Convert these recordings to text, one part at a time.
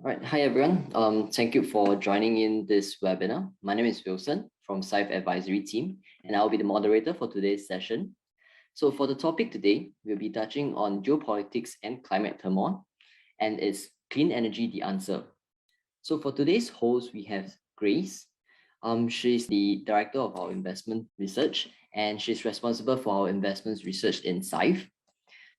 All right. Hi, everyone. Thank you for joining in this webinar. My name is Wilson from Syfe advisory team, and I'll be the moderator for today's session. So for the topic today, we'll be touching on geopolitics and climate turmoil, and is clean energy the answer? So for today's host, we have Grace. She's the director of our investment research, and she's responsible for our investments research in Syfe.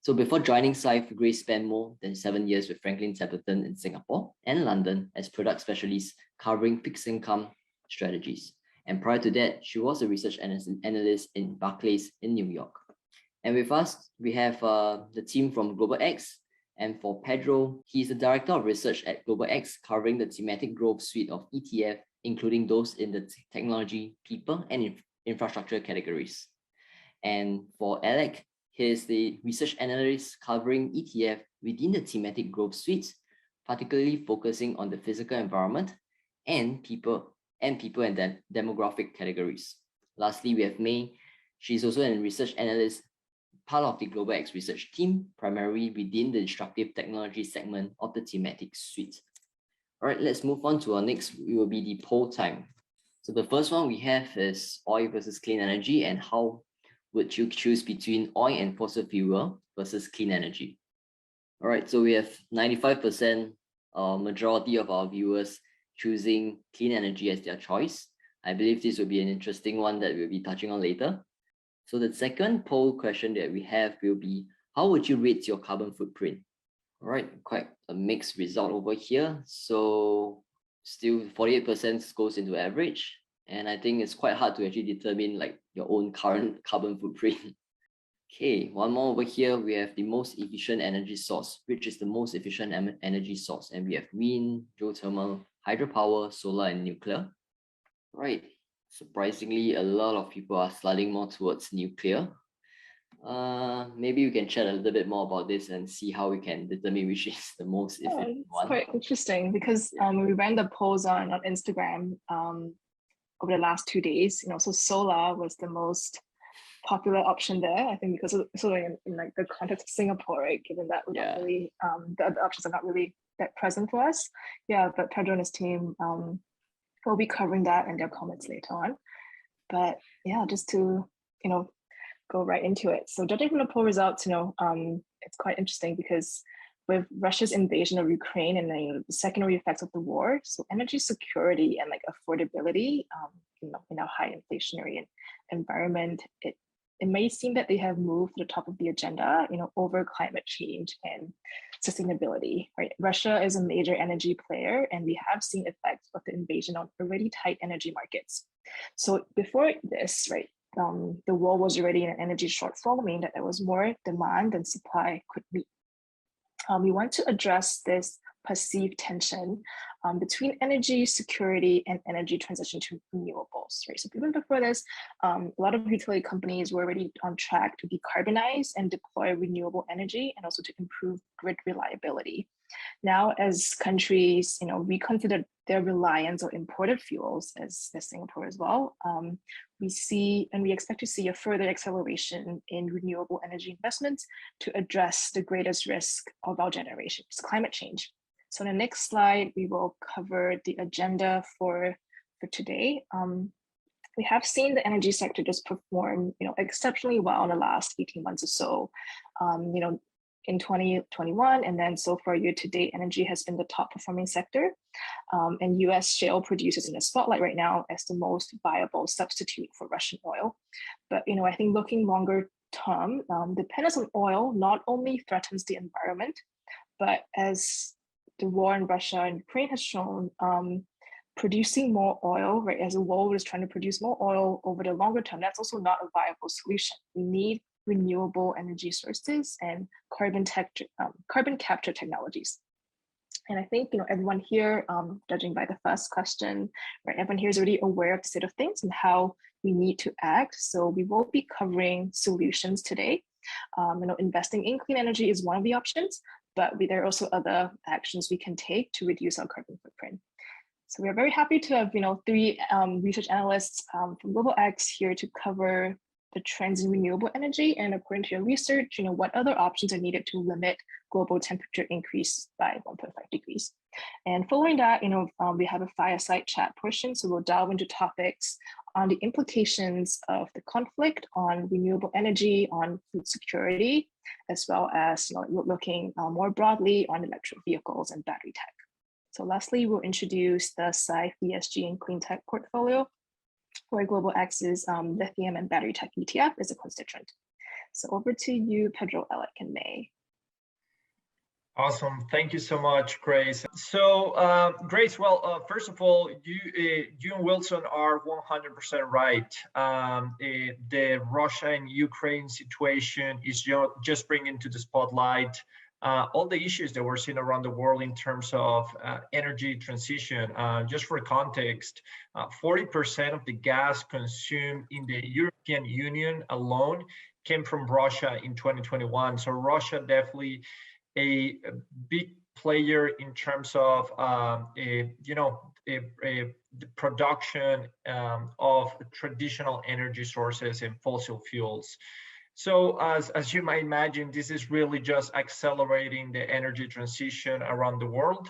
So before joining Syfe, Grace spent more than 7 years with Franklin Templeton in Singapore and London as product specialist covering fixed income strategies. And prior to that, she was a research analyst in Barclays in New York. And with us, we have the team from Global X. And for Pedro, he's the director of research at Global X, covering the thematic growth suite of ETF, including those in the technology, people, and infrastructure categories. And for Alec, he is the research analyst covering ETF within the thematic growth suite, particularly focusing on the physical environment and people and demographic categories. Lastly, we have May. She's also a research analyst, part of the Global X research team, primarily within the disruptive technology segment of the thematic suite. All right, let's move on to our next. It will be the poll time. So the first one we have is oil versus clean energy, and how would you choose between oil and fossil fuel versus clean energy? All right, so we have 95% majority of our viewers choosing clean energy as their choice. I believe this will be an interesting one that we'll be touching on later. So the second poll question that we have will be, how would you rate your carbon footprint? All right, quite a mixed result over here. So still 48% goes into average. And I think it's quite hard to actually determine like your own current carbon footprint. Okay, one more over here. We have the most efficient energy source, which is the most efficient energy source. And we have wind, geothermal, hydropower, solar, and nuclear. Right. Surprisingly, a lot of people are sliding more towards nuclear. Maybe we can chat a little bit more about this and see how we can determine which is the most efficient one. It's quite interesting because we ran the polls on Instagram over the last 2 days. So solar was the most popular option there. I think because of in like the context of Singapore, right? Given that we don't really the other options are not really that present for us. Yeah, but Pedro and his team will be covering that in their comments later on. But yeah, just to go right into it. So judging from the poll results, it's quite interesting because with Russia's invasion of Ukraine and the secondary effects of the war, so energy security and like affordability, in a high inflationary environment, it may seem that they have moved to the top of the agenda, over climate change and sustainability, right? Russia is a major energy player, and we have seen effects of the invasion on already tight energy markets. So before this, right, the war was already in an energy shortfall, meaning that there was more demand than supply could meet. We want to address this perceived tension between energy security and energy transition to renewables, right? So even before this, a lot of utility companies were already on track to decarbonize and deploy renewable energy, and also to improve grid reliability. Now, as countries, reconsider their reliance on imported fuels, as Singapore as well, we see and we expect to see a further acceleration in renewable energy investments to address the greatest risk of our generation, which is climate change. So in the next slide, we will cover the agenda for today. We have seen the energy sector just perform, exceptionally well in the last 18 months or so. In 2021, and then so far year to date, energy has been the top performing sector, and US shale producers in the spotlight right now as the most viable substitute for Russian oil. But I think looking longer term, dependence on oil not only threatens the environment, but as the war in Russia and Ukraine has shown, producing more oil, right, as the world is trying to produce more oil over the longer term, that's also not a viable solution. We need renewable energy sources and carbon capture technologies. And I think everyone here, judging by the first question, right, everyone here is already aware of the state of things and how we need to act. So we will be covering solutions today. Investing in clean energy is one of the options, but there are also other actions we can take to reduce our carbon footprint. So we are very happy to have 3 research analysts from Global X here to cover the trends in renewable energy, and according to your research, what other options are needed to limit global temperature increase by 1.5 degrees. And following that, we have a fireside chat portion. So we'll delve into topics on the implications of the conflict on renewable energy, on food security, as well as looking more broadly on electric vehicles and battery tech. So lastly, we'll introduce the Syfe ESG and clean tech portfolio, where Global X's lithium and battery tech ETF is a constituent. So over to you, Pedro, Alec, and May. Awesome. Thank you so much, Grace. So, Grace, well, first of all, you and Wilson are 100% right. The Russia and Ukraine situation is just bringing to the spotlight all the issues that we're seeing around the world in terms of energy transition. Just for context, 40% of the gas consumed in the European Union alone came from Russia in 2021. So Russia definitely a big player in terms of the production of traditional energy sources and fossil fuels. So as you might imagine, this is really just accelerating the energy transition around the world.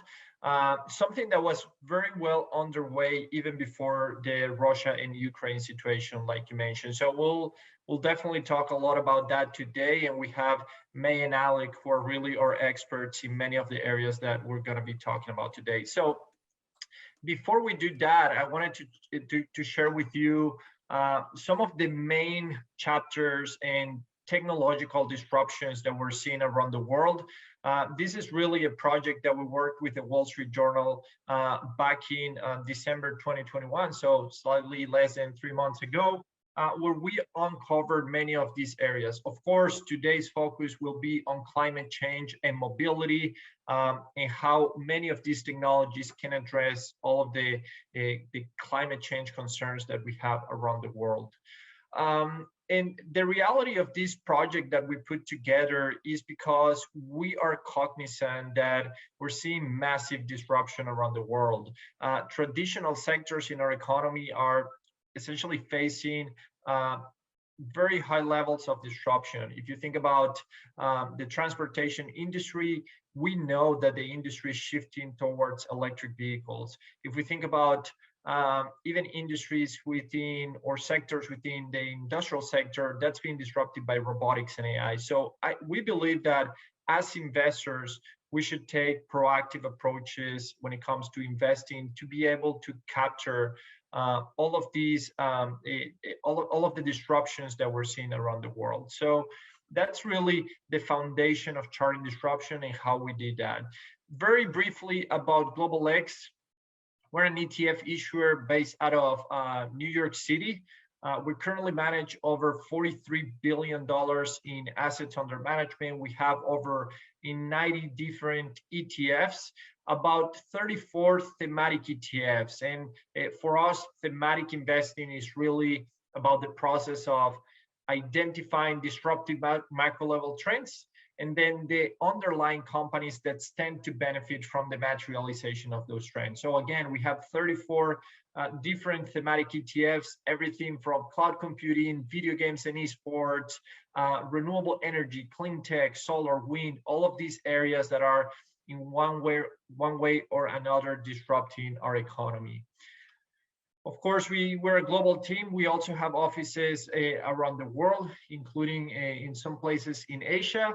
Something that was very well underway even before the Russia and Ukraine situation, like you mentioned. So we'll definitely talk a lot about that today, and we have May and Alec, who are really our experts in many of the areas that we're going to be talking about today. So before we do that, I wanted to share with you some of the main chapters and technological disruptions that we're seeing around the world. This is really a project that we worked with the Wall Street Journal back in December 2021, so slightly less than 3 months ago, where we uncovered many of these areas. Of course, today's focus will be on climate change and mobility, and how many of these technologies can address all of the climate change concerns that we have around the world. And the reality of this project that we put together is because we are cognizant that we're seeing massive disruption around the world. Traditional sectors in our economy are essentially facing very high levels of disruption. If you think about the transportation industry, we know that the industry is shifting towards electric vehicles. If we think about even industries within or sectors within the industrial sector, that's being disrupted by robotics and AI. So we believe that as investors, we should take proactive approaches when it comes to investing to be able to capture all of these, all of the disruptions that we're seeing around the world. So that's really the foundation of charting disruption and how we did that. Very briefly about Global X. We're an ETF issuer based out of New York City. We currently manage over $43 billion in assets under management. We have over 90 different ETFs, about 34 thematic ETFs. And for us, thematic investing is really about the process of identifying disruptive macro level trends, and then the underlying companies that stand to benefit from the materialization of those trends. So again, we have 34 different thematic ETFs, everything from cloud computing, video games and esports, renewable energy, clean tech, solar, wind, all of these areas that are in one way or another disrupting our economy. Of course, we're a global team. We also have offices around the world, including in some places in Asia.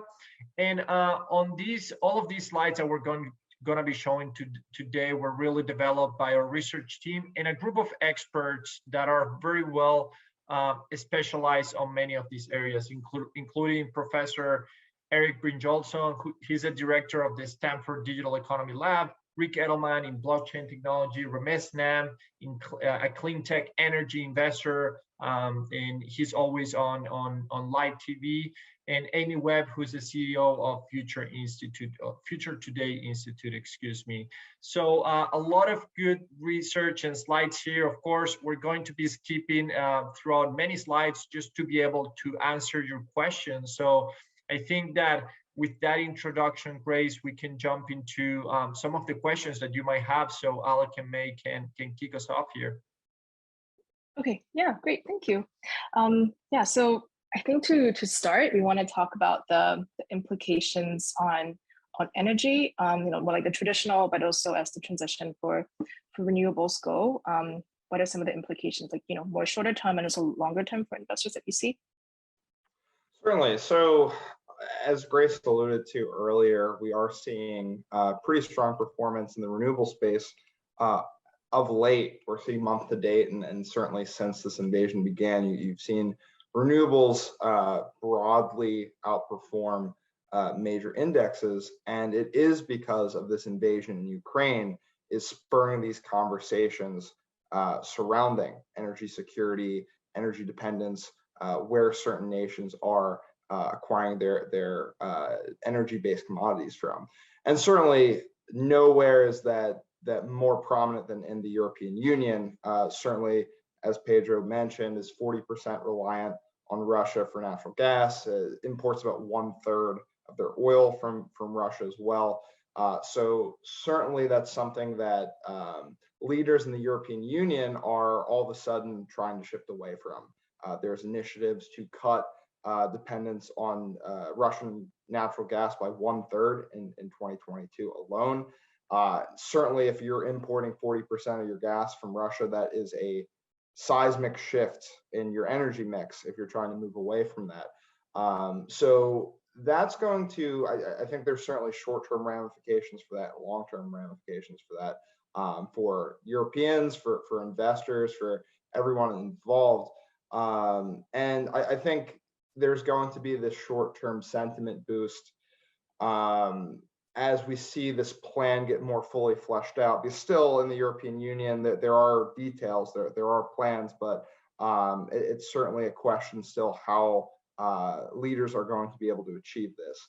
And on all of these slides that we're going to be showing today were really developed by our research team and a group of experts that are very well specialized on many of these areas, including Professor Eric Brynjolfsson, he's a director of the Stanford Digital Economy Lab, Rick Edelman in blockchain technology, Ramesh Nam in a clean tech energy investor, and he's always on live TV, and Amy Webb, who's the CEO of Future Today Institute, excuse me. So a lot of good research and slides here. Of course, we're going to be skipping throughout many slides just to be able to answer your questions. So I think that with that introduction, Grace, we can jump into some of the questions that you might have. So Alec and May can kick us off here. Okay, yeah, great, thank you. Yeah, so I think to start, we want to talk about the implications on on energy, more like the traditional, but also as the transition for renewables go. What are some of the implications, like, more shorter term and also longer term for investors that you see? Certainly. So as Grace alluded to earlier, we are seeing pretty strong performance in the renewable space. Of late, we're seeing month to date, and certainly since this invasion began, you've seen renewables broadly outperform major indexes, and it is because of this invasion in Ukraine is spurring these conversations surrounding energy security, energy dependence, where certain nations are acquiring their energy-based commodities from. And certainly nowhere is that more prominent than in the European Union. Certainly, as Pedro mentioned, is 40% reliant on Russia for natural gas, imports about 1/3 of their oil from Russia as well. So certainly that's something that leaders in the European Union are all of a sudden trying to shift away from. There's initiatives to cut dependence on Russian natural gas by 1/3 in 2022 alone. Certainly, if you're importing 40% of your gas from Russia, that is a seismic shift in your energy mix if you're trying to move away from that. So that's going to, I think there's certainly short-term ramifications for that, long-term ramifications for that, for Europeans, for investors, for everyone involved. And I think there's going to be this short-term sentiment boost as we see this plan get more fully fleshed out. Because still in the European Union, there are details, there are plans, but it's certainly a question still how leaders are going to be able to achieve this.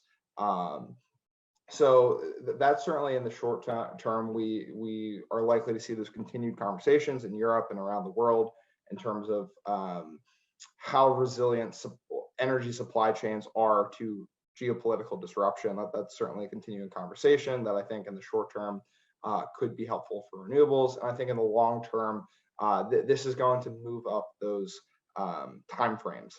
So that's certainly in the short term. We are likely to see those continued conversations in Europe and around the world in terms of how resilient energy supply chains are to geopolitical disruption. That's certainly a continuing conversation that I think in the short term could be helpful for renewables. And I think in the long term, this is going to move up those timeframes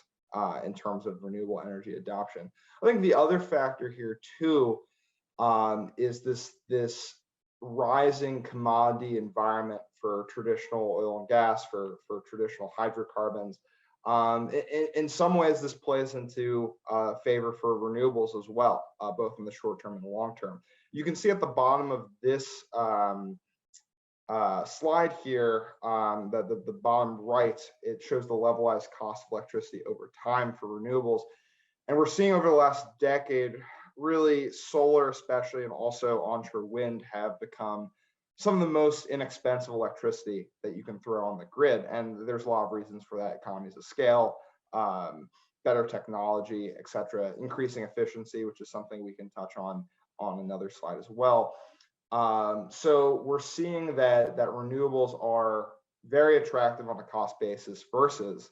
in terms of renewable energy adoption. I think the other factor here too is this rising commodity environment for traditional oil and gas, for traditional hydrocarbons. In some ways, this plays into favor for renewables as well, both in the short term and the long term. You can see at the bottom of this slide here, the bottom right, it shows the levelized cost of electricity over time for renewables. And we're seeing over the last decade, really solar especially, and also onshore wind have become some of the most inexpensive electricity that you can throw on the grid. And there's a lot of reasons for that: economies of scale, better technology, et cetera, increasing efficiency, which is something we can touch on another slide as well. So we're seeing that renewables are very attractive on a cost basis versus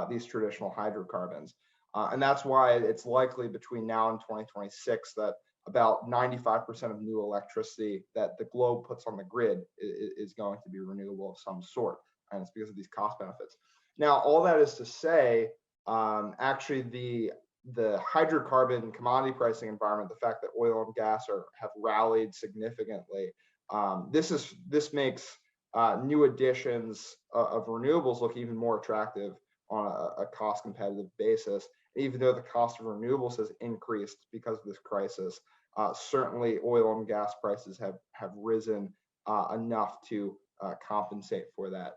these traditional hydrocarbons. And that's why it's likely between now and 2026 that about 95% of new electricity that the globe puts on the grid is going to be renewable of some sort. And it's because of these cost benefits. Now, all that is to say, actually the hydrocarbon commodity pricing environment, the fact that oil and gas have rallied significantly, this makes new additions of renewables look even more attractive on a cost competitive basis. Even though the cost of renewables has increased because of this crisis, certainly oil and gas prices have risen enough to compensate for that.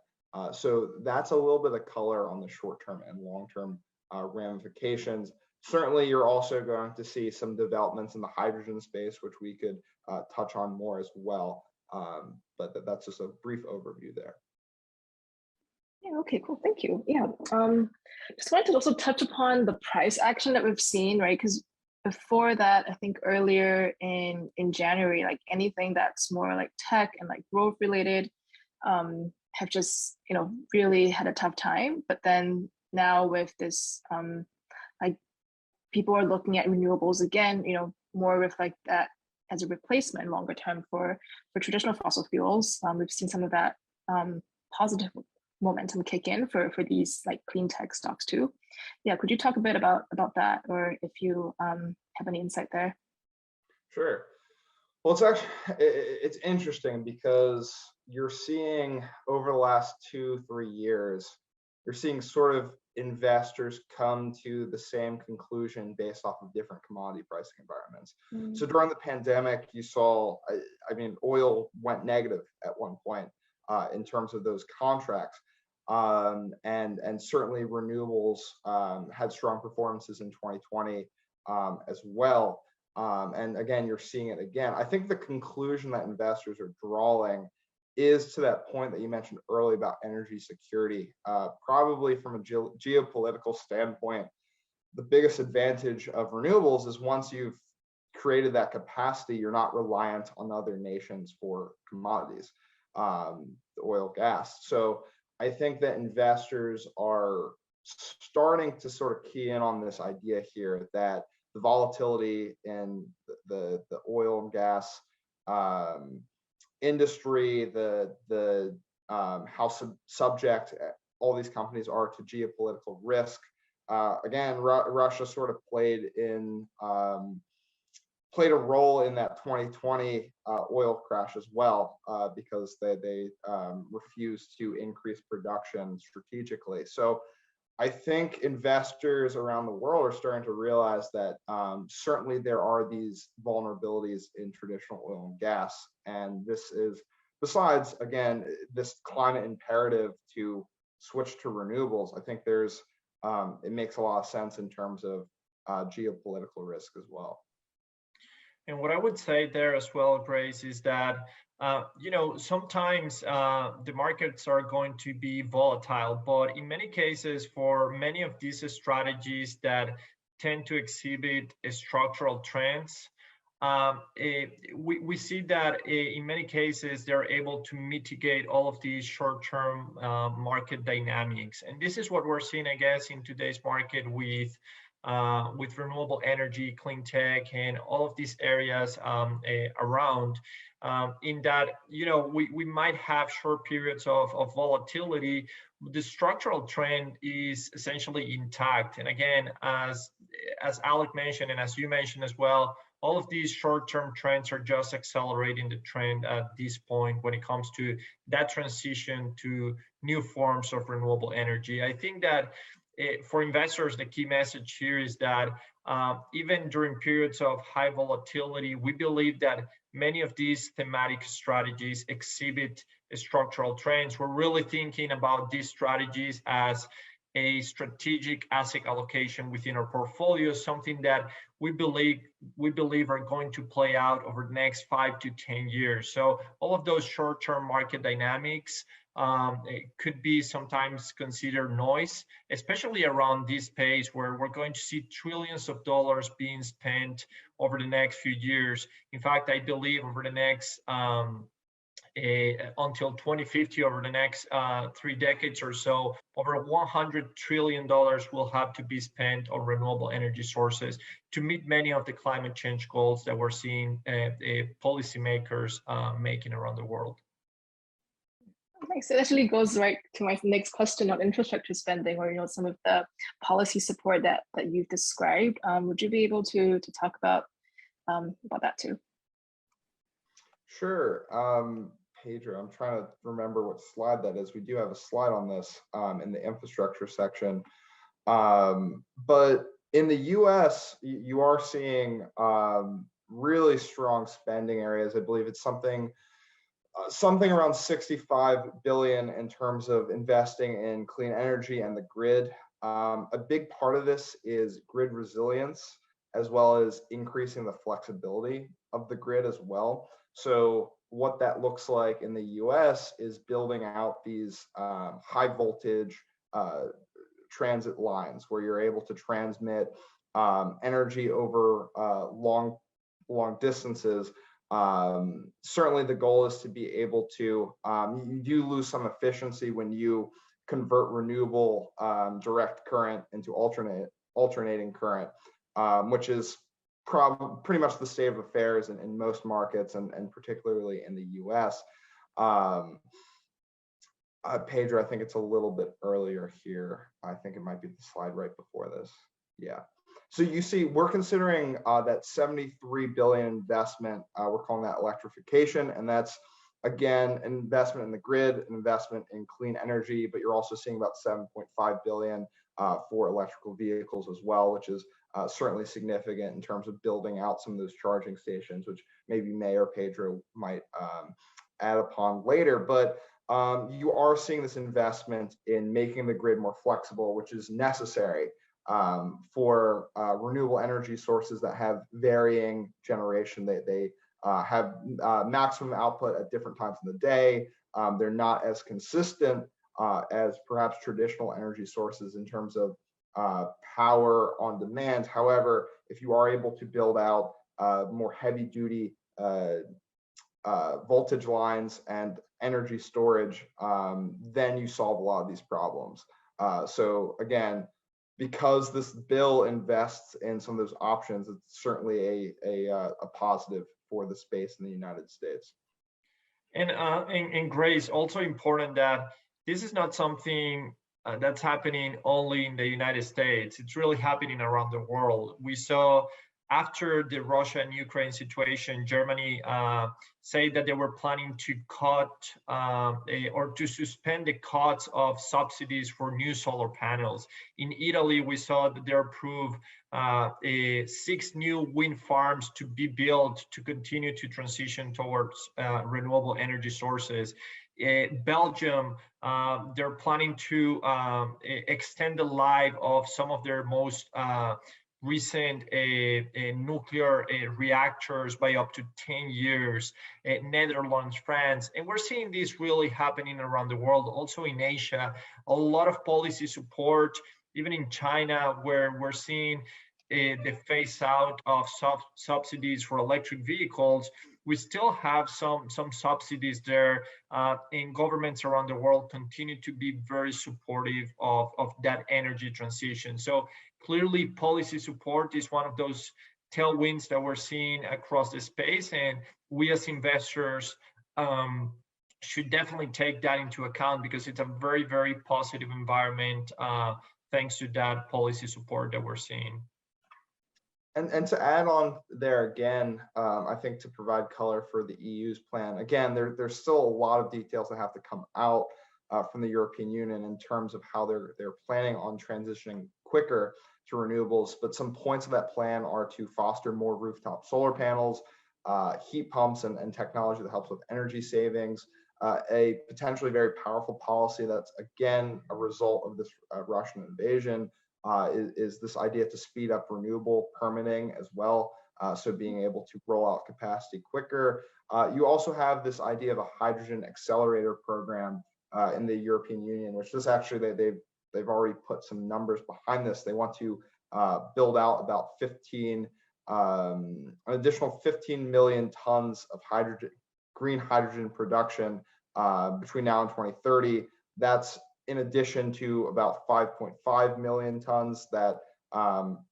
So that's a little bit of color on the short-term and long-term ramifications. Certainly, you're also going to see some developments in the hydrogen space, which we could touch on more as well. But that's just a brief overview there. Yeah, okay, cool, thank you. Yeah, just wanted to also touch upon the price action that we've seen, right? Because before that, I think earlier in January, like anything that's more like tech and like growth related have just, really had a tough time. But then now with this, like people are looking at renewables again, more with like that as a replacement longer term for traditional fossil fuels. We've seen some of that positive momentum kick in for these like clean tech stocks too. Yeah, could you talk a bit about that, or if you have any insight there? Sure. Well, it's actually it's interesting because you're seeing over the last 2-3 years, you're seeing sort of investors come to the same conclusion based off of different commodity pricing environments. So during the pandemic, you saw, I mean, oil went negative at one point in terms of those contracts. And certainly renewables had strong performances in 2020 as well. And again, you're seeing it again. I think the conclusion that investors are drawing is to that point that you mentioned earlier about energy security. Probably from a geopolitical standpoint, the biggest advantage of renewables is once you've created that capacity, you're not reliant on other nations for commodities, oil, gas. So I think that investors are starting to sort of key in on this idea here that the volatility in the oil and gas industry, how subject all these companies are to geopolitical risk. Again, Russia sort of played a role in that 2020 oil crash as well, because they refused to increase production strategically. So I think investors around the world are starting to realize that certainly there are these vulnerabilities in traditional oil and gas. And this is, besides, again, this climate imperative to switch to renewables, I think there's, it makes a lot of sense in terms of geopolitical risk as well. And what I would say there as well, Grace, is that sometimes the markets are going to be volatile, but in many cases, for many of these strategies that tend to exhibit structural trends, we see that in many cases, they're able to mitigate all of these short-term market dynamics. And this is what we're seeing, I guess, in today's market with renewable energy, clean tech, and all of these areas around, in that, we might have short periods of volatility. The structural trend is essentially intact. And again, as Alec mentioned, and as you mentioned as well, all of these short-term trends are just accelerating the trend at this point when it comes to that transition to new forms of renewable energy. I think that for investors, the key message here is that even during periods of high volatility, we believe that many of these thematic strategies exhibit structural trends. We're really thinking about these strategies as a strategic asset allocation within our portfolio, something that we believe are going to play out over the next 5 to 10 years. So all of those short-term market dynamics, it could be sometimes considered noise, especially around this space where we're going to see trillions of dollars being spent over the next few years. In fact, I believe over the next until 2050, over the next 3 decades or so, over $100 trillion will have to be spent on renewable energy sources to meet many of the climate change goals that we're seeing policymakers making around the world. Thanks. It actually goes right to my next question on infrastructure spending, or some of the policy support that you've described. Would you be able to talk about that too? Sure. Pedro, I'm trying to remember what slide that is. We do have a slide on this in the infrastructure section. But in the US, you are seeing really strong spending areas. I believe it's something around 65 billion in terms of investing in clean energy and the grid. A big part of this is grid resilience, as well as increasing the flexibility of the grid as well. So what that looks like in the US is building out these high voltage transit lines where you're able to transmit energy over long distances. Certainly the goal is to be able to, you do lose some efficiency when you convert renewable direct current into alternating current, which is pretty much the state of affairs in most markets, and particularly in the US. Pedro, I think it's a little bit earlier here. I think it might be the slide right before this. Yeah. So you see, we're considering that 73 billion investment. We're calling that electrification, and that's again an investment in the grid, an investment in clean energy. But you're also seeing about 7.5 billion for electrical vehicles as well, which is certainly significant in terms of building out some of those charging stations, which maybe May or Pedro might add upon later. But you are seeing this investment in making the grid more flexible, which is necessary for renewable energy sources that have varying generation. They have maximum output at different times in the day. They're not as consistent as perhaps traditional energy sources in terms of power on demand. However, if you are able to build out more heavy duty voltage lines and energy storage, then you solve a lot of these problems. So again, because this bill invests in some of those options, it's certainly a positive for the space in the United States. And Grace, also important that this is not something that's happening only in the United States. It's really happening around the world. We saw after the Russia and Ukraine situation, Germany said that they were planning to cut or to suspend the cuts of subsidies for new solar panels. In Italy, we saw that they approved 6 new wind farms to be built to continue to transition towards renewable energy sources. Belgium, they're planning to extend the life of some of their most recent nuclear reactors by up to 10 years, Netherlands, France, and we're seeing this really happening around the world, also in Asia, a lot of policy support, even in China, where we're seeing the phase out of subsidies for electric vehicles. We still have some subsidies there, and governments around the world continue to be very supportive of that energy transition. So clearly, policy support is one of those tailwinds that we're seeing across the space, and we as investors should definitely take that into account because it's a very, very positive environment thanks to that policy support that we're seeing. And to add on there again, I think to provide color for the EU's plan, again, there's still a lot of details that have to come out from the European Union in terms of how they're planning on transitioning quicker to renewables. But some points of that plan are to foster more rooftop solar panels, heat pumps, and technology that helps with energy savings. A potentially very powerful policy that's, again, a result of this Russian invasion is this idea to speed up renewable permitting as well. So being able to roll out capacity quicker. You also have this idea of a hydrogen accelerator program in the European Union, which is actually they've already put some numbers behind this. They want to build out about an additional 15 million tons of green hydrogen production between now and 2030. That's in addition to about 5.5 million tons that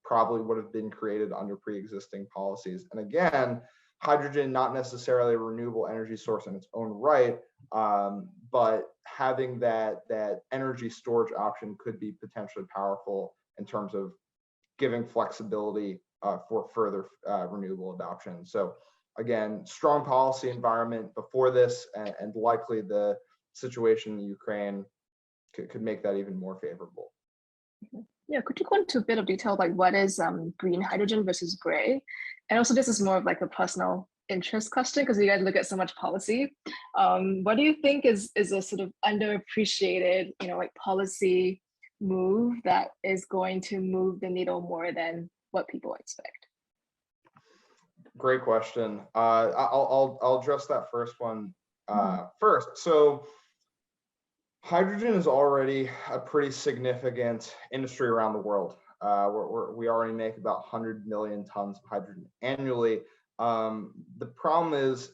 probably would have been created under pre-existing policies. And again, hydrogen, not necessarily a renewable energy source in its own right, but having that energy storage option could be potentially powerful in terms of giving flexibility for further renewable adoption. So again, strong policy environment before this, and likely the situation in Ukraine could make that even more favorable. Yeah, could you go into a bit of detail, like what is green hydrogen versus gray? And also, this is more of like a personal interest question because you guys look at so much policy. What do you think is a sort of underappreciated, like policy move that is going to move the needle more than what people expect? Great question. I'll address that first one first. So hydrogen is already a pretty significant industry around the world. We already make about 100 million tons of hydrogen annually. The problem is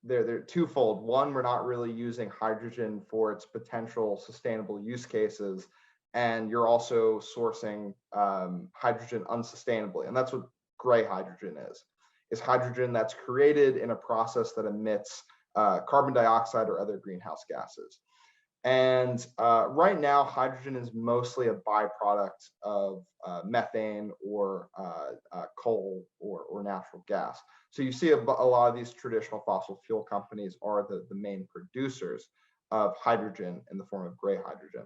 they're twofold. One, we're not really using hydrogen for its potential sustainable use cases, and you're also sourcing hydrogen unsustainably. And that's what gray hydrogen is hydrogen that's created in a process that emits carbon dioxide or other greenhouse gases. And right now, hydrogen is mostly a byproduct of methane or coal or natural gas. So you see a lot of these traditional fossil fuel companies are the main producers of hydrogen in the form of gray hydrogen.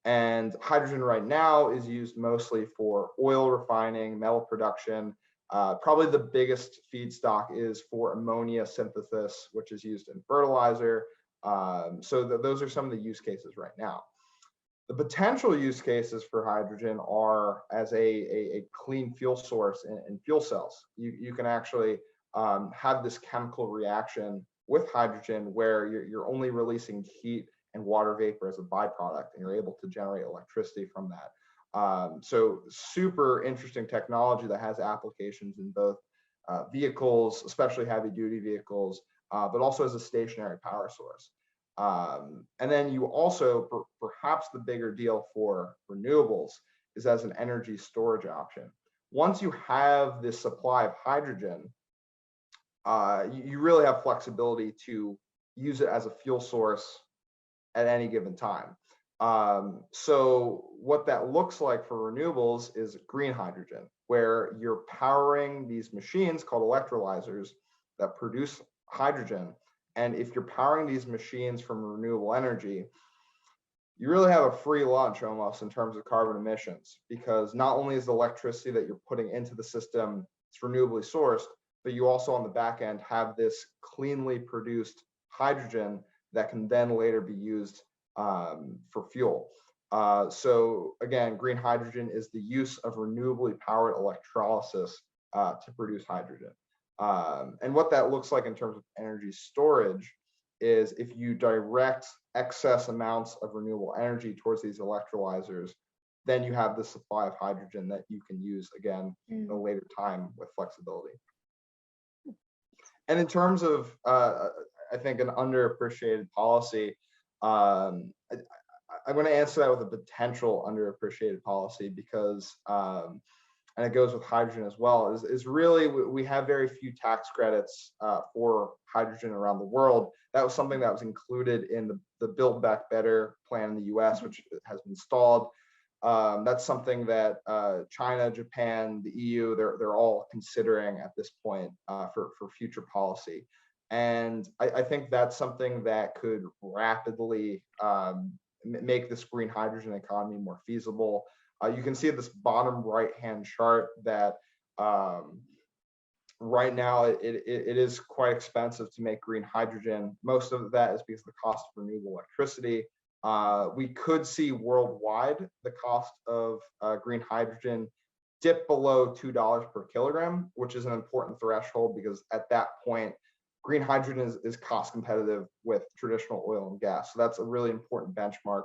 And hydrogen right now is used mostly for oil refining, metal production. Probably the biggest feedstock is for ammonia synthesis, which is used in fertilizer. Those are some of the use cases right now. The potential use cases for hydrogen are as a clean fuel source in fuel cells. You can actually have this chemical reaction with hydrogen where you're only releasing heat and water vapor as a byproduct, and you're able to generate electricity from that. So super interesting technology that has applications in both vehicles, especially heavy duty vehicles, but also as a stationary power source. And then you also, perhaps the bigger deal for renewables is as an energy storage option. Once you have this supply of hydrogen, you really have flexibility to use it as a fuel source at any given time. So what that looks like for renewables is green hydrogen, where you're powering these machines called electrolyzers that produce hydrogen. And if you're powering these machines from renewable energy, you really have a free lunch almost in terms of carbon emissions, because not only is the electricity that you're putting into the system, it's renewably sourced, but you also on the back end have this cleanly produced hydrogen that can then later be used for fuel. So again, green hydrogen is the use of renewably powered electrolysis to produce hydrogen. And what that looks like in terms of energy storage is if you direct excess amounts of renewable energy towards these electrolyzers, then you have the supply of hydrogen that you can use again at a later time with flexibility. And in terms of, I think, an underappreciated policy, I'm going to answer that with a potential underappreciated policy because, and it goes with hydrogen as well, is really we have very few tax credits for hydrogen around the world. That was something that was included in the Build Back Better plan in the US, which has been stalled. That's something that China, Japan, the EU, they're all considering at this point for future policy. And I think that's something that could rapidly make this green hydrogen economy more feasible. You can see at this bottom right-hand chart that right now it is quite expensive to make green hydrogen. Most of that is because of the cost of renewable electricity. We could see worldwide the cost of green hydrogen dip below $2 per kilogram, which is an important threshold because at that point, green hydrogen is cost competitive with traditional oil and gas. So that's a really important benchmark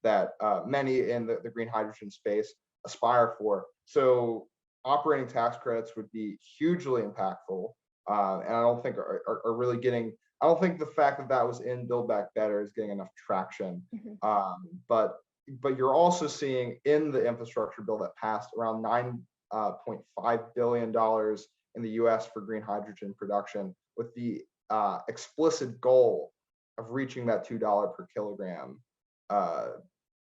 that many in the green hydrogen space aspire for. So operating tax credits would be hugely impactful. And I don't think are really getting, I don't think the fact that that was in Build Back Better is getting enough traction. But you're also seeing in the infrastructure bill that passed around $9.5 billion in the US for green hydrogen production, with the explicit goal of reaching that $2 per kilogram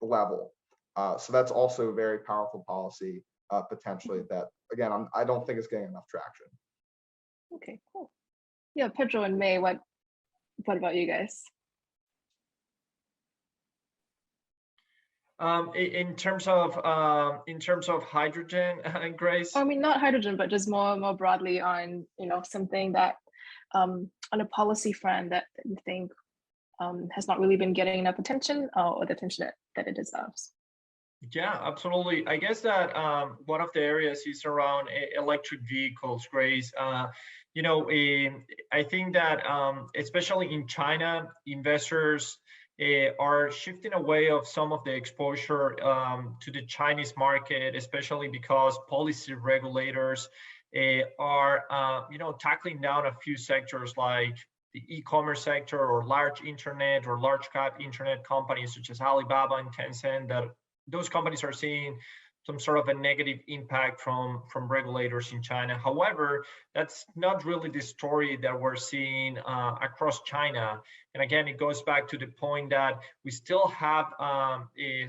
level. So that's also a very powerful policy potentially that, again, I don't think it's getting enough traction. Okay, cool. Yeah, Pedro and May, what about you guys? In terms of hydrogen, Grace? I mean, not hydrogen, but just more broadly on, something that on a policy front that you think has not really been getting enough attention or the attention that it deserves. Yeah, absolutely. I guess that one of the areas is around electric vehicles, Grace. I think that especially in China, investors are shifting away of some of the exposure to the Chinese market, especially because policy regulators are tackling down a few sectors like the e-commerce sector or large internet or large cap internet companies such as Alibaba and Tencent, that those companies are seeing some sort of a negative impact from regulators in China. However, that's not really the story that we're seeing across China. And again, it goes back to the point that we still have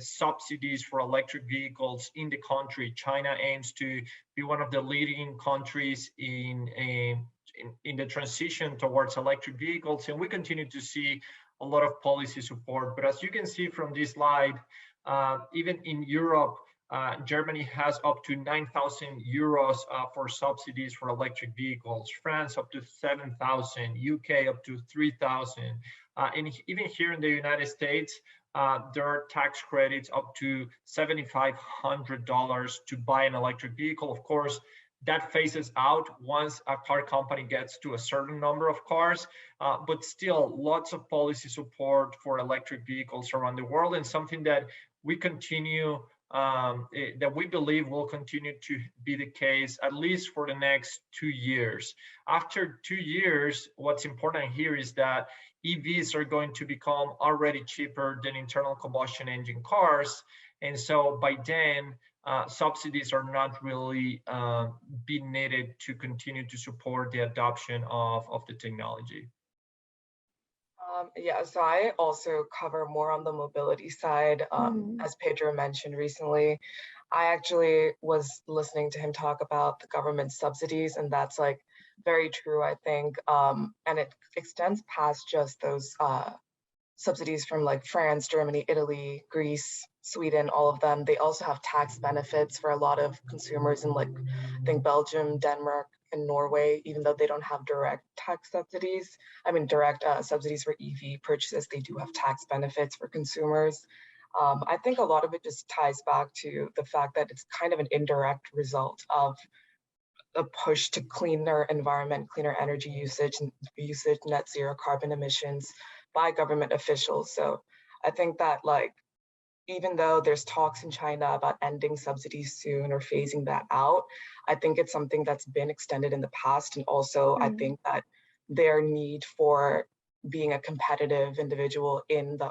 subsidies for electric vehicles in the country. China aims to be one of the leading countries in the transition towards electric vehicles, and we continue to see a lot of policy support. But as you can see from this slide, even in Europe, Germany has up to 9,000 euros for subsidies for electric vehicles, France up to 7,000, UK up to 3,000. And even here in the United States, there are tax credits up to $7,500 to buy an electric vehicle. Of course, that phases out once a car company gets to a certain number of cars, but still lots of policy support for electric vehicles around the world, and something that we continue, that we believe will continue to be the case at least for the next 2 years. After 2 years, what's important here is that EVs are going to become already cheaper than internal combustion engine cars, and so by then, subsidies are not really being needed to continue to support the adoption of the technology. Yeah, so I also cover more on the mobility side. As Pedro mentioned recently, I actually was listening to him talk about the government subsidies, and that's like very true, I think. And it extends past just those subsidies from like France, Germany, Italy, Greece, Sweden, all of them. They also have tax benefits for a lot of consumers in like, I think Belgium, Denmark, and Norway, even though they don't have direct tax subsidies. I mean, direct subsidies for EV purchases, they do have tax benefits for consumers. I think a lot of it just ties back to the fact that it's kind of an indirect result of a push to cleaner environment, cleaner energy usage, net zero carbon emissions by government officials. So I think that like, even though there's talks in China about ending subsidies soon or phasing that out, I think it's something that's been extended in the past. And also I think that their need for being a competitive individual in the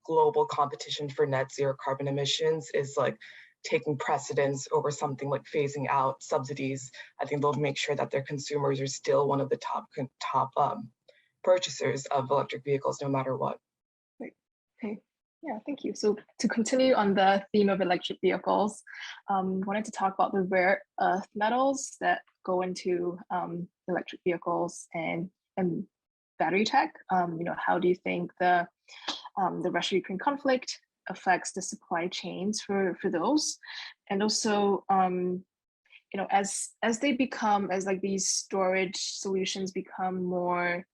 global competition for net zero carbon emissions is like taking precedence over something like phasing out subsidies. I think they'll make sure that their consumers are still one of the top purchasers of electric vehicles, no matter what. Great. Okay. Yeah, thank you. So to continue on the theme of electric vehicles, wanted to talk about the rare earth metals that go into electric vehicles and battery tech. How do you think the Russia-Ukraine conflict affects the supply chains for those? And also, as they become, as like these storage solutions become more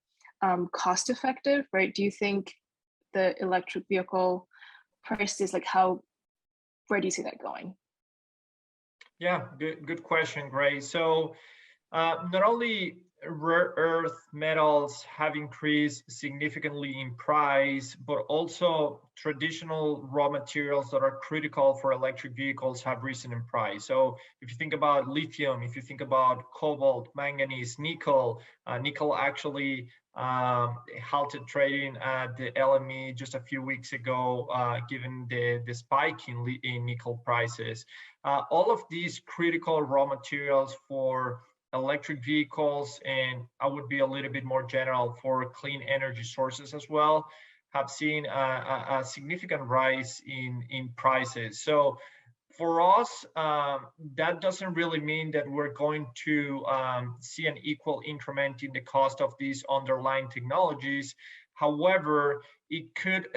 cost effective, right? Do you think the electric vehicle prices, like where do you see that going? Yeah, good question, Grace. So not only rare earth metals have increased significantly in price, but also traditional raw materials that are critical for electric vehicles have risen in price. So if you think about lithium, if you think about cobalt, manganese, nickel actually halted trading at the LME just a few weeks ago, given the spike in nickel prices. All of these critical raw materials for electric vehicles, and I would be a little bit more general for clean energy sources as well, have seen a significant rise in prices. So for us, that doesn't really mean that we're going to see an equal increment in the cost of these underlying technologies. However, it could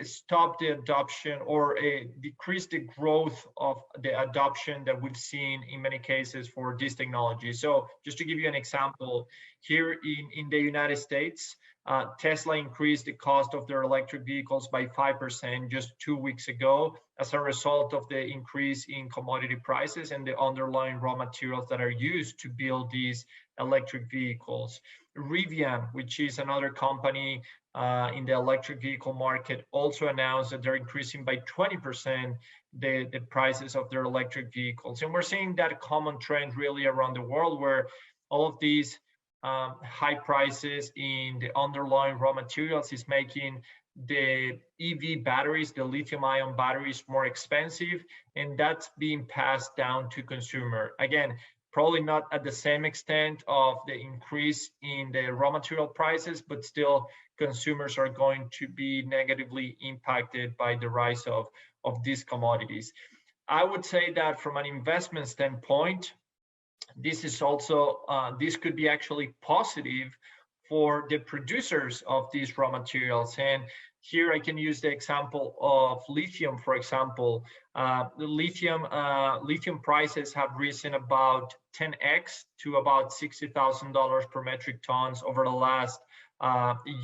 stop the adoption or decrease the growth of the adoption that we've seen in many cases for this technology. So just to give you an example, here in the United States, Tesla increased the cost of their electric vehicles by 5% just 2 weeks ago as a result of the increase in commodity prices and the underlying raw materials that are used to build these electric vehicles. Rivian, which is another company in the electric vehicle market, also announced that they're increasing by 20% the prices of their electric vehicles. And we're seeing that common trend really around the world, where all of these high prices in the underlying raw materials is making the EV batteries, the lithium-ion batteries, more expensive, and that's being passed down to consumer. Again, probably not at the same extent of the increase in the raw material prices, but still consumers are going to be negatively impacted by the rise of these commodities. I would say that from an investment standpoint, this is also, this could be actually positive for the producers of these raw materials. And here I can use the example of lithium, for example. The lithium prices have risen about 10x to about $60,000 per metric tons over the last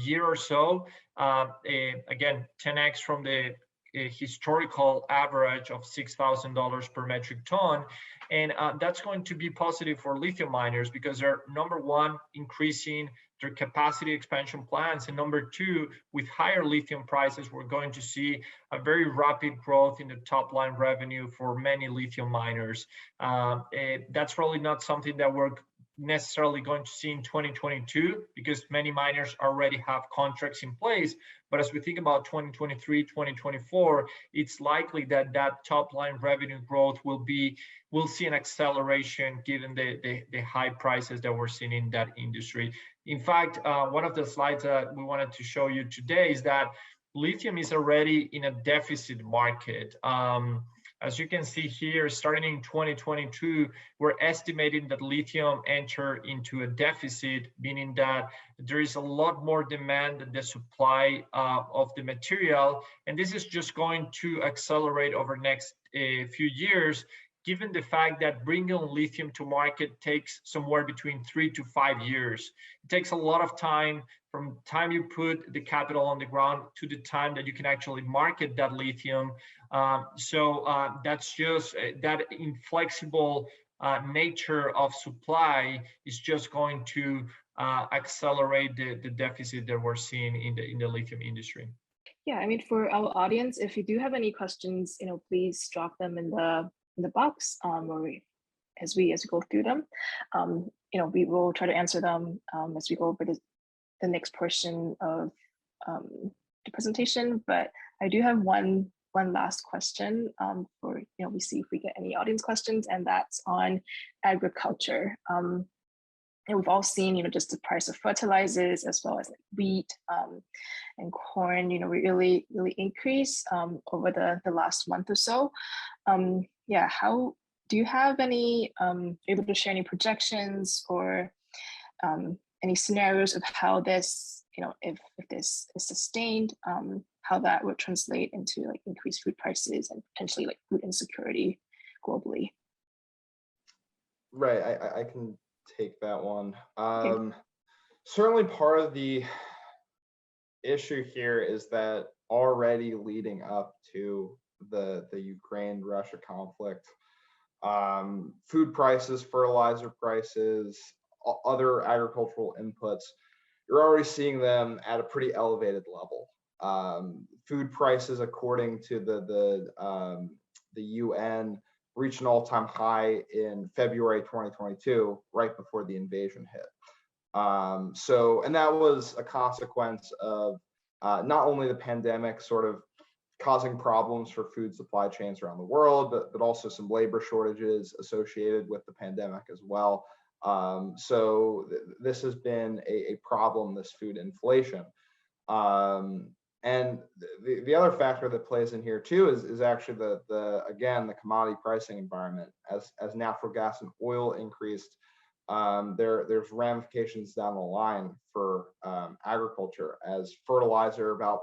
year or so. Again, 10x from the historical average of $6,000 per metric ton. And that's going to be positive for lithium miners because they're, number one, increasing their capacity expansion plans, and number two, with higher lithium prices, we're going to see a very rapid growth in the top line revenue for many lithium miners. That's probably not something that we're necessarily going to see in 2022 because many miners already have contracts in place. But as we think about 2023, 2024, it's likely that that top line revenue growth we'll see an acceleration given the high prices that we're seeing in that industry. In fact, one of the slides that we wanted to show you today is that lithium is already in a deficit market. As you can see here, starting in 2022, we're estimating that lithium enter into a deficit, meaning that there is a lot more demand than the supply of the material. And this is just going to accelerate over the next few years, given the fact that bringing lithium to market takes somewhere between 3 to 5 years. It takes a lot of time from the time you put the capital on the ground to the time that you can actually market that lithium. That's just that inflexible nature of supply is just going to accelerate the deficit that we're seeing in the lithium industry. Yeah, I mean, for our audience, if you do have any questions, please drop them in the box, or as we go through them. We will try to answer them as we go over the next portion of the presentation. But I do have one last question for we see if we get any audience questions, and that's on agriculture. And we've all seen just the price of fertilizers as well as like wheat and corn really increase over the last month or so. Yeah, how do you have any able to share any projections or any scenarios of how this if this is sustained, how that would translate into like increased food prices and potentially like food insecurity globally? Right, I can take that one. Okay. Certainly part of the issue here is that already leading up to the Ukraine-Russia conflict, food prices, fertilizer prices, other agricultural inputs, you're already seeing them at a pretty elevated level. Food prices, according to the UN, reached an all-time high in February 2022, right before the invasion hit. And that was a consequence of not only the pandemic sort of causing problems for food supply chains around the world, but also some labor shortages associated with the pandemic as well. This has been a problem, this food inflation. And the other factor that plays in here too is actually the commodity pricing environment. As natural gas and oil increased, there's ramifications down the line for agriculture, as fertilizer, about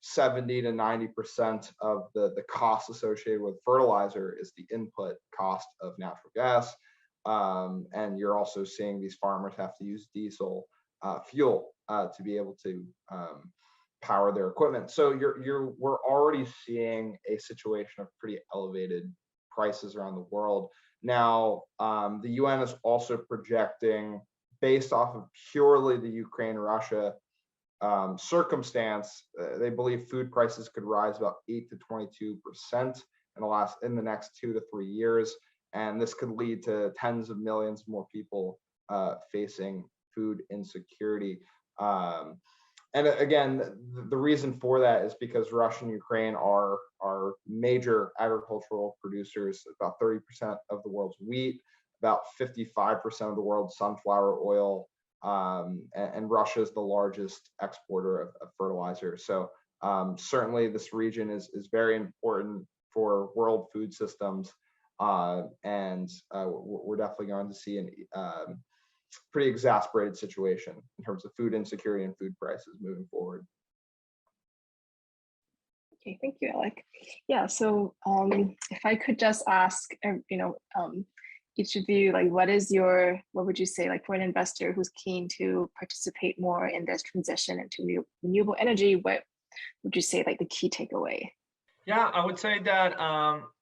70 to 90% of the cost associated with fertilizer is the input cost of natural gas. And you're also seeing these farmers have to use diesel fuel to be able to power their equipment. So we're already seeing a situation of pretty elevated prices around the world. Now, the UN is also projecting, based off of purely the Ukraine-Russia circumstance, they believe food prices could rise about 8 to 22% in the next 2 to 3 years. And this could lead to tens of millions more people facing food insecurity. And again, the reason for that is because Russia and Ukraine are major agricultural producers, about 30% of the world's wheat, about 55% of the world's sunflower oil, and Russia is the largest exporter of fertilizer. So certainly this region is very important for world food systems, and we're definitely going to see a pretty exasperated situation in terms of food insecurity and food prices moving forward. Okay, thank you, Alec. Yeah, so if I could just ask, each of you, like, what would you say, like, for an investor who's keen to participate more in this transition into renewable energy, what would you say, like, the key takeaway? Yeah, I would say that,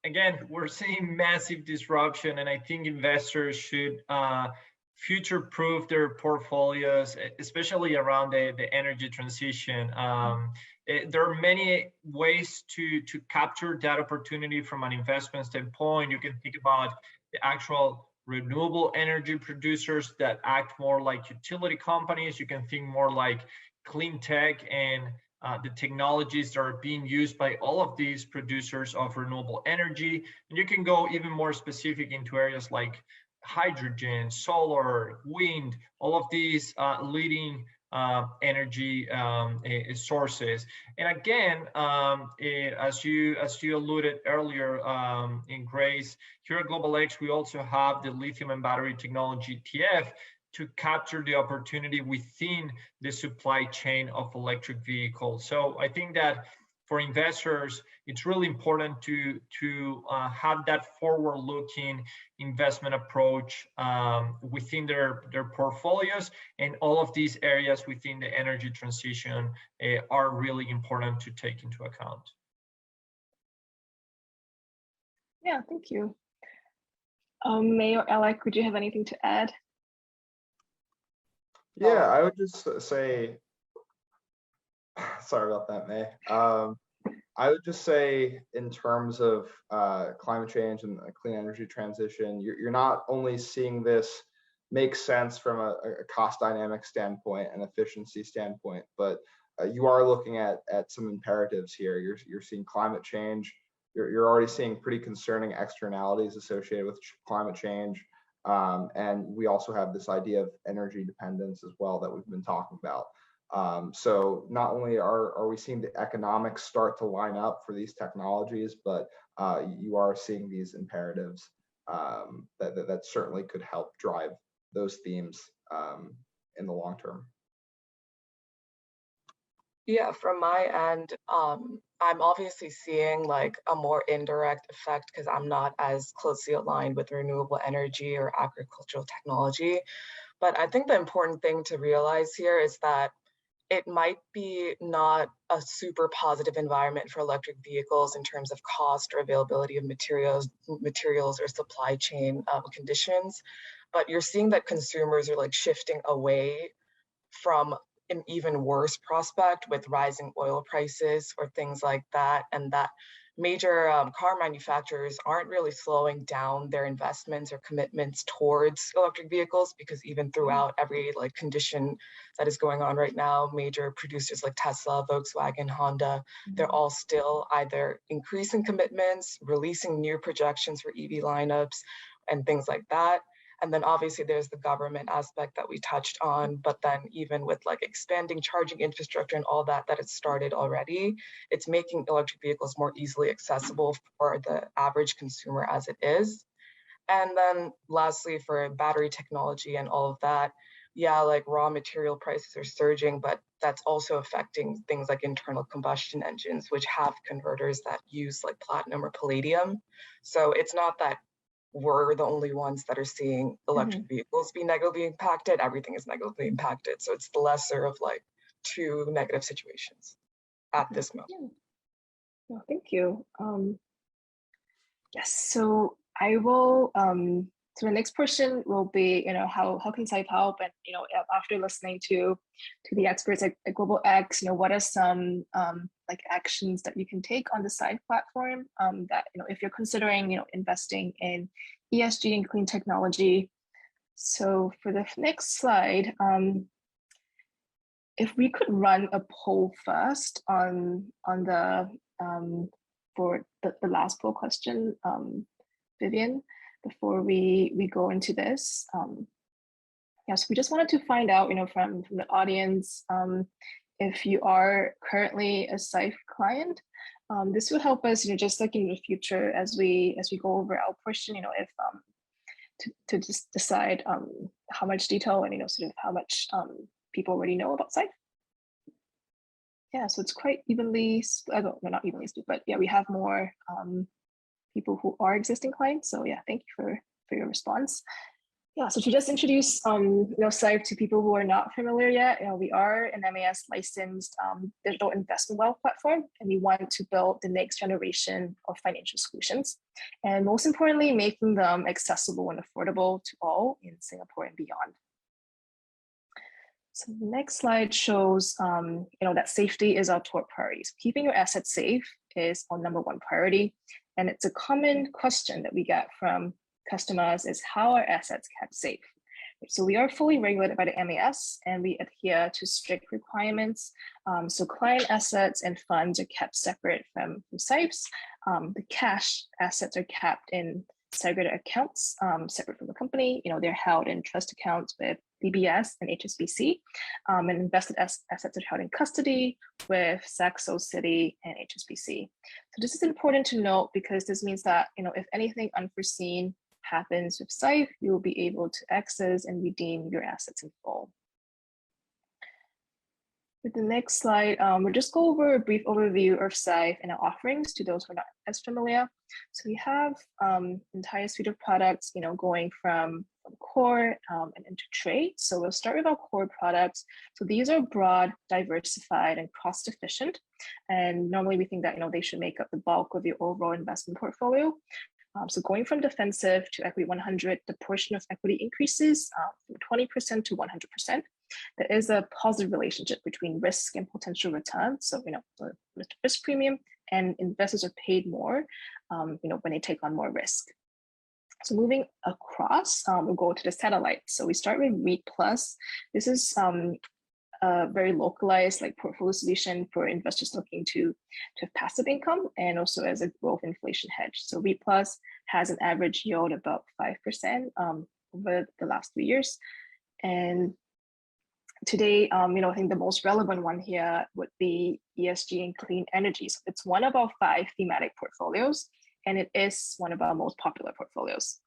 again, we're seeing massive disruption, and I think investors should future-proof their portfolios, especially around the energy transition. There are many ways to capture that opportunity from an investment standpoint. You can think about the actual renewable energy producers that act more like utility companies. You can think more like clean tech and the technologies that are being used by all of these producers of renewable energy. And you can go even more specific into areas like hydrogen, solar, wind, all of these leading energy sources. And again, as you alluded earlier in Grace, here at Global X, we also have the lithium and battery technology ETF to capture the opportunity within the supply chain of electric vehicles. So I think that for investors, it's really important to have that forward-looking investment approach within their portfolios, and all of these areas within the energy transition are really important to take into account. Yeah, thank you. May or Alec, would you have anything to add? Yeah, I would just say, sorry about that, May. I would just say, in terms of climate change and a clean energy transition, you're not only seeing this make sense from a cost dynamic standpoint and efficiency standpoint, but you are looking at some imperatives here. You're seeing climate change. You're already seeing pretty concerning externalities associated with climate change. And we also have this idea of energy dependence as well that we've been talking about. So not only are we seeing the economics start to line up for these technologies, but you are seeing these imperatives that certainly could help drive those themes in the long term. Yeah, from my end, I'm obviously seeing like a more indirect effect because I'm not as closely aligned with renewable energy or agricultural technology. But I think the important thing to realize here is that it might be not a super positive environment for electric vehicles in terms of cost or availability of materials or supply chain conditions. But you're seeing that consumers are like shifting away from an even worse prospect with rising oil prices or things like that, and that major car manufacturers aren't really slowing down their investments or commitments towards electric vehicles, because even throughout every like condition that is going on right now, major producers like Tesla, Volkswagen, Honda, they're all still either increasing commitments, releasing new projections for EV lineups and things like that. And then obviously there's the government aspect that we touched on, but then even with like expanding charging infrastructure and all that it's started already, it's making electric vehicles more easily accessible for the average consumer as it is. And then lastly, for battery technology and all of that, yeah, like raw material prices are surging, but that's also affecting things like internal combustion engines, which have converters that use like platinum or palladium. So it's not that we're the only ones that are seeing electric vehicles be negatively impacted. Everything is negatively impacted. So it's the lesser of like two negative situations at this moment. Yeah. Well, thank you. Yes, so I will, so the next portion will be, how can Syfe help? And, after listening to the experts at Global X, what are some like actions that you can take on the Syfe platform that, if you're considering, investing in ESG and clean technology. So for the next slide, if we could run a poll first on the for the last poll question, Vivian, before we go into this. Yes, we just wanted to find out, from the audience, if you are currently a Syfe client. This will help us, just like in the future as we go over our portion, if to just decide how much detail and sort of how much people already know about Syfe. Yeah, so it's quite evenly, well, not evenly split, but yeah, we have more people who are existing clients. So yeah, thank you for your response. Yeah, so to just introduce Syfe to people who are not familiar yet, we are an MAS licensed digital investment wealth platform, and we want to build the next generation of financial solutions, and most importantly, making them accessible and affordable to all in Singapore and beyond. So the next slide shows, that safety is our top priority. So keeping your assets safe is our #1 priority, and it's a common question that we get from customers is how are assets kept safe? So we are fully regulated by the MAS, and we adhere to strict requirements. So client assets and funds are kept separate from Syfe's. The cash assets are kept in segregated accounts, separate from the company. They're held in trust accounts with DBS and HSBC, and invested assets are held in custody with Saxo, Citi, and HSBC. So this is important to note because this means that if anything unforeseen happens with Syfe, you will be able to access and redeem your assets in full. With the next slide, we'll just go over a brief overview of Syfe and our offerings to those who are not as familiar. So we have an entire suite of products, going from core and into trade. So we'll start with our core products. So these are broad, diversified, and cost efficient. And normally we think that they should make up the bulk of your overall investment portfolio. So going from defensive to equity 100, the portion of equity increases from 20% to 100%. There is a positive relationship between risk and potential return. So, the risk premium, and investors are paid more, when they take on more risk. So moving across, we'll go to the satellite. So we start with REIT Plus. This is a very localized portfolio solution for investors looking to have passive income and also as a growth inflation hedge. So REIT Plus has an average yield of about 5% over the last 3 years. And today, I think the most relevant one here would be ESG and clean energy. So it's one of our 5 thematic portfolios, and it is one of our most popular portfolios.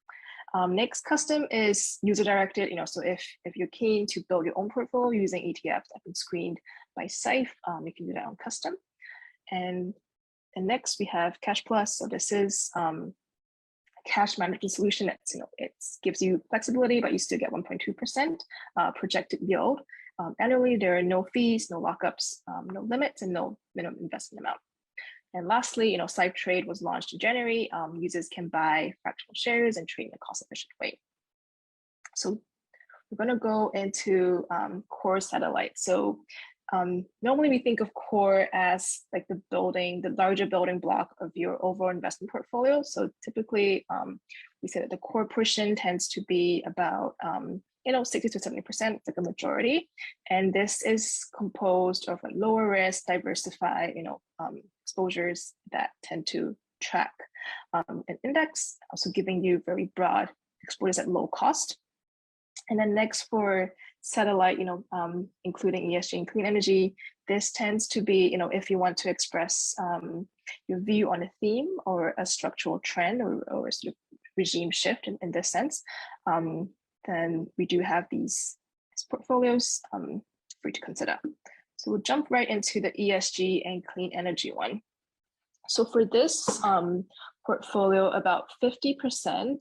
Next, custom is user-directed. So if you're keen to build your own portfolio using ETFs that have been screened by Syfe, you can do that on custom. And next, we have Cash Plus. So this is a cash management solution that it gives you flexibility, but you still get 1.2% projected yield. Annually, there are no fees, no lockups, no limits, and no minimum investment amount. And lastly, Syfe Trade was launched in January. Users can buy fractional shares and trade in a cost-efficient way. So we're going to go into core satellite. So normally we think of core as the larger building block of your overall investment portfolio. So typically, we say that the core portion tends to be about 60 to 70%, like a majority. And this is composed of lower risk, diversified, exposures that tend to track an index, also giving you very broad exposures at low cost. And then next for satellite, including ESG and clean energy, this tends to be, if you want to express your view on a theme or a structural trend or a sort of regime shift in this sense, then we do have these portfolios for you to consider. So we'll jump right into the ESG and clean energy one. So for this portfolio, about 50%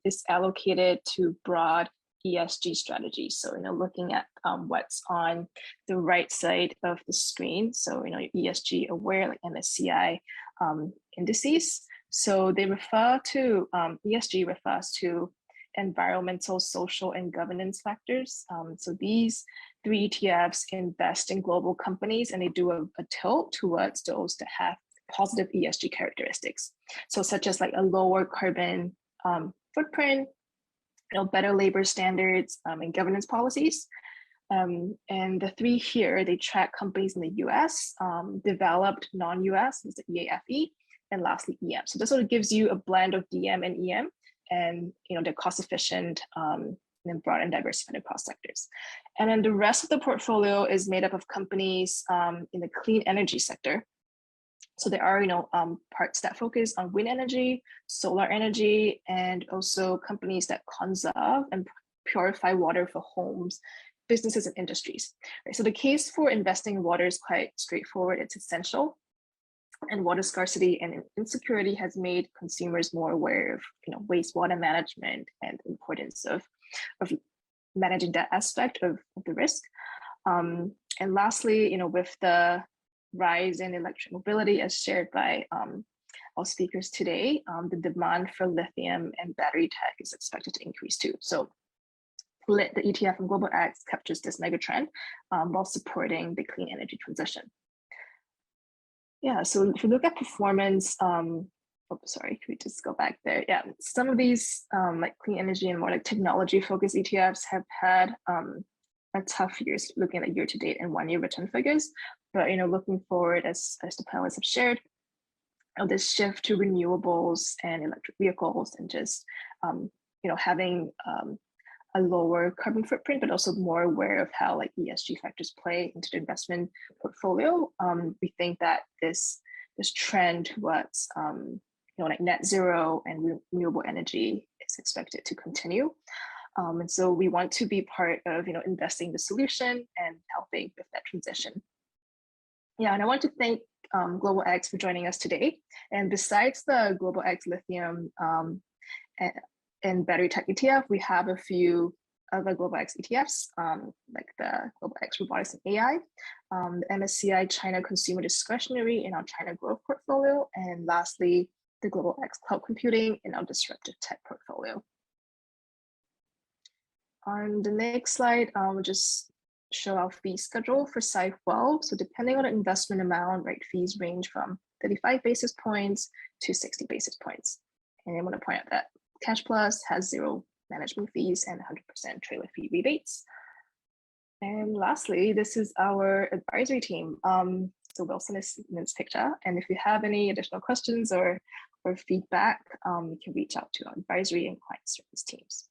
is allocated to broad ESG strategies. So, looking at what's on the right side of the screen. So, ESG aware, like MSCI indices. So they refer to, ESG refers to environmental, social, and governance factors. So these 3 ETFs invest in global companies, and they do a tilt towards those that have positive ESG characteristics. So such as a lower carbon footprint, better labor standards and governance policies. And the three here, they track companies in the US, developed non-US, is the EAFE, and lastly EM. So this sort of gives you a blend of DM and EM, and they're cost efficient and broad and diversified across sectors. And then the rest of the portfolio is made up of companies in the clean energy sector. So there are parts that focus on wind energy, solar energy, and also companies that conserve and purify water for homes, businesses, and industries. Right? So the case for investing in water is quite straightforward. It's essential. And water scarcity and insecurity has made consumers more aware of wastewater management and the importance of managing that aspect of the risk. And lastly, with the rise in electric mobility as shared by our speakers today, the demand for lithium and battery tech is expected to increase too. So the ETF from Global X captures this megatrend while supporting the clean energy transition. Yeah, so if you look at performance, sorry, can we just go back there? Yeah, some of these like clean energy and more like technology focused ETFs have had a tough years looking at year-to-date and one-year return figures. But looking forward, as the panelists have shared, this shift to renewables and electric vehicles and just having a lower carbon footprint, but also more aware of how like ESG factors play into the investment portfolio. We think that this trend towards like net zero and renewable energy is expected to continue. And so we want to be part of investing the solution and helping with that transition. Yeah, and I want to thank Global X for joining us today. And besides the Global X lithium and battery tech ETF, we have a few other Global X ETFs, like the Global X Robotics and AI, the MSCI China Consumer Discretionary in our China Growth portfolio, and lastly, the Global X Cloud Computing in our Disruptive Tech portfolio. On the next slide, we'll just show our fee schedule for Syfe Wealth. So depending on the investment amount, right, fees range from 35 basis points to 60 basis points. And I want to point out that Cash Plus has 0 management fees and 100% trailer fee rebates. And lastly, this is our advisory team. So Wilson is in this picture. And if you have any additional questions or feedback, you can reach out to our advisory and client service teams.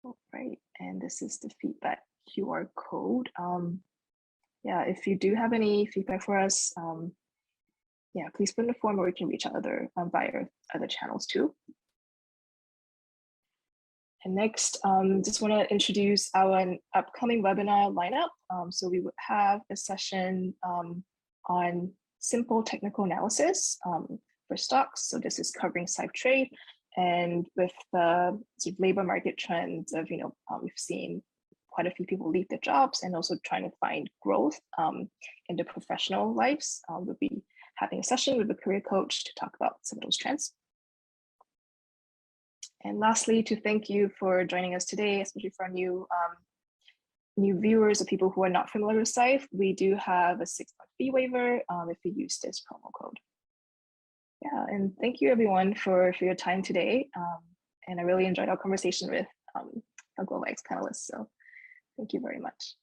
All right, and this is the feedback QR code. Yeah, if you do have any feedback for us, yeah, please put in the form, or you can reach out via other channels too. And next, just want to introduce our upcoming webinar lineup. So we would have a session on simple technical analysis for stocks. So this is covering Syfe trade, and with the sort of labor market trends of we've seen quite a few people leave their jobs and also trying to find growth in their professional lives. We'll be having a session with a career coach to talk about some of those trends. And lastly, to thank you for joining us today, especially for our new viewers or people who are not familiar with Syfe. We do have a 6-month fee waiver if you use this promo code. Yeah, and thank you everyone for your time today. And I really enjoyed our conversation with our Global X panelists. So thank you very much.